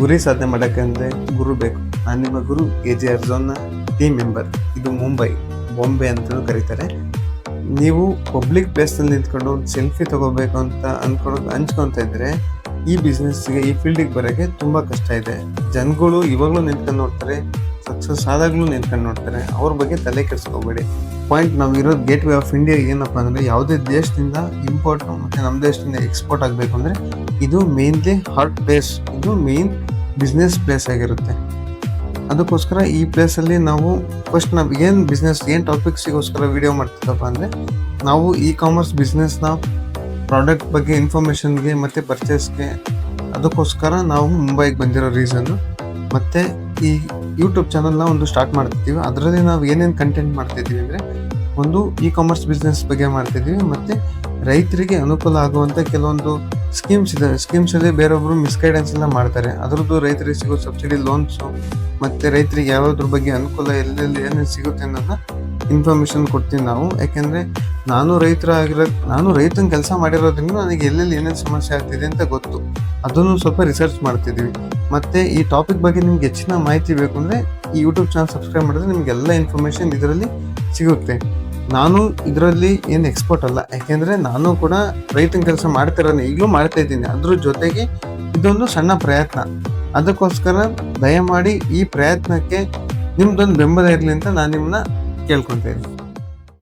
ಗುರಿ ಸಾಧನೆ ಮಾಡೋಕ್ಕಂದ್ರೆ ಗುರು ಬೇಕು. ನಾನು ನಿಮ್ಮ ಗುರು AJR ಝೋನ್ನ ಟೀಮ್ ಮೆಂಬರ್. ಇದು ಮುಂಬೈ, ಬಾಂಬೆ ಅಂತಲೂ ಕರೀತಾರೆ. ನೀವು ಪಬ್ಲಿಕ್ ಪ್ಲೇಸಲ್ಲಿ ನಿಂತ್ಕೊಂಡು ಒಂದು ಸೆಲ್ಫಿ ತೊಗೋಬೇಕು ಅಂತ ಹಂಚ್ಕೊತಾ ಇದ್ದರೆ ಈ ಬಿಸ್ನೆಸ್ಗೆ, ಈ ಫೀಲ್ಡಿಗೆ ಬರೋಕ್ಕೆ ತುಂಬ ಕಷ್ಟ ಇದೆ. ಜನಗಳು ಇವಾಗಲೂ ನಿಂತ್ಕೊಂಡು ನೋಡ್ತಾರೆ, ಸಕ್ಸಸ್ ಆದಾಗಲೂ ನಿಂತ್ಕೊಂಡು ನೋಡ್ತಾರೆ. ಅವ್ರ ಬಗ್ಗೆ ತಲೆ ಕೆಡಿಸ್ಕೋಬೇಡಿ. ಪಾಯಿಂಟ್ ನಾವು ಇರೋದು ಗೇಟ್ ವೇ ಆಫ್ ಇಂಡಿಯಾ ಏನಪ್ಪ ಅಂದರೆ, ಯಾವುದೇ ದೇಶದಿಂದ ಇಂಪೋರ್ಟ್ ಮತ್ತು ನಮ್ಮ ದೇಶದಿಂದ ಎಕ್ಸ್ಪೋರ್ಟ್ ಆಗಬೇಕು ಅಂದರೆ ಇದು ಮೇನ್ಲಿ ಹಾಟ್ ಪ್ಲೇಸ್, ಇದು ಮೇನ್ ಬಿಸ್ನೆಸ್ ಪ್ಲೇಸ್ ಆಗಿರುತ್ತೆ. ಅದಕ್ಕೋಸ್ಕರ ಈ ಪ್ಲೇಸಲ್ಲಿ ನಾವು ಫಸ್ಟ್ ನಾವು ಏನು ಟಾಪಿಕ್ಸಿಗೋಸ್ಕರ ವಿಡಿಯೋ ಮಾಡ್ತಿದ್ದಪ್ಪ ಅಂದರೆ, ನಾವು ಕಾಮರ್ಸ್ ಬಿಸ್ನೆಸ್ನ ಪ್ರಾಡಕ್ಟ್ ಬಗ್ಗೆ ಇನ್ಫಾರ್ಮೇಷನ್ಗೆ ಮತ್ತು ಪರ್ಚೇಸ್ಗೆ, ಅದಕ್ಕೋಸ್ಕರ ನಾವು ಮುಂಬೈಗೆ ಬಂದಿರೋ ರೀಸನ್ನು. ಮತ್ತು ಈ ಯೂಟ್ಯೂಬ್ ಚಾನಲ್ನ ಒಂದು ಸ್ಟಾರ್ಟ್ ಮಾಡ್ತಿದ್ದೀವಿ. ಅದರಲ್ಲಿ ನಾವು ಏನೇನು ಕಂಟೆಂಟ್ ಮಾಡ್ತಿದ್ದೀವಿ ಅಂದರೆ, ಒಂದು ಕಾಮರ್ಸ್ ಬಿಸ್ನೆಸ್ ಬಗ್ಗೆ ಮಾಡ್ತಿದ್ದೀವಿ, ಮತ್ತು ರೈತರಿಗೆ ಅನುಕೂಲ ಆಗುವಂಥ ಕೆಲವೊಂದು ಸ್ಕೀಮ್ಸ್ ಇದೆ. ಸ್ಕೀಮ್ಸಲ್ಲಿ ಬೇರೊಬ್ಬರು ಮಿಸ್ಗೈಡೆನ್ಸ್ ಎಲ್ಲ ಮಾಡ್ತಾರೆ. ಅದರದ್ದು ರೈತರಿಗೆ ಸಿಗೋ ಸಬ್ಸಿಡಿ ಲೋನ್ಸು ಮತ್ತು ರೈತರಿಗೆ ಯಾವುದ್ರ ಬಗ್ಗೆ ಅನುಕೂಲ, ಎಲ್ಲೆಲ್ಲಿ ಏನೇನು ಸಿಗುತ್ತೆ ಅನ್ನೋದನ್ನ ಇನ್ಫಾರ್ಮೇಷನ್ ಕೊಡ್ತೀನಿ ನಾವು. ಯಾಕೆಂದರೆ ನಾನು ರೈತನ ಕೆಲಸ ಮಾಡಿರೋದ್ರಿಂದ ನನಗೆ ಎಲ್ಲೆಲ್ಲಿ ಏನೇನು ಸಮಸ್ಯೆ ಆಗ್ತಿದೆ ಅಂತ ಗೊತ್ತು. ಅದನ್ನು ಸ್ವಲ್ಪ ರಿಸರ್ಚ್ ಮಾಡ್ತಿದ್ದೀವಿ. ಮತ್ತು ಈ ಟಾಪಿಕ್ ಬಗ್ಗೆ ನಿಮ್ಗೆ ಹೆಚ್ಚಿನ ಮಾಹಿತಿ ಬೇಕು ಅಂದರೆ ಈ ಯೂಟ್ಯೂಬ್ ಚಾನಲ್ ಸಬ್ಸ್ಕ್ರೈಬ್ ಮಾಡಿದ್ರೆ ನಿಮಗೆಲ್ಲ ಇನ್ಫಾರ್ಮೇಷನ್ ಇದರಲ್ಲಿ ಸಿಗುತ್ತೆ. ನಾನು ಇದರಲ್ಲಿ ಏನು ಎಕ್ಸ್ಪರ್ಟ್ ಅಲ್ಲ, ಯಾಕೆಂದರೆ ನಾನು ಕೂಡ ರೈತನ ಕೆಲಸ ಮಾಡ್ತಿರೋದು, ಈಗಲೂ ಮಾಡ್ತಾ ಇದ್ದೀನಿ. ಅದ್ರ ಜೊತೆಗೆ ಇದೊಂದು ಸಣ್ಣ ಪ್ರಯತ್ನ. ಅದಕ್ಕೋಸ್ಕರ ದಯಮಾಡಿ ಈ ಪ್ರಯತ್ನಕ್ಕೆ ನಿಮ್ದೊಂದು ಬೆಂಬಲ ಇರಲಿ ಅಂತ ನಾನು ನಿಮ್ಮನ್ನ ಕೇಳ್ಕೊತಾ ಇದ್ದೀನಿ.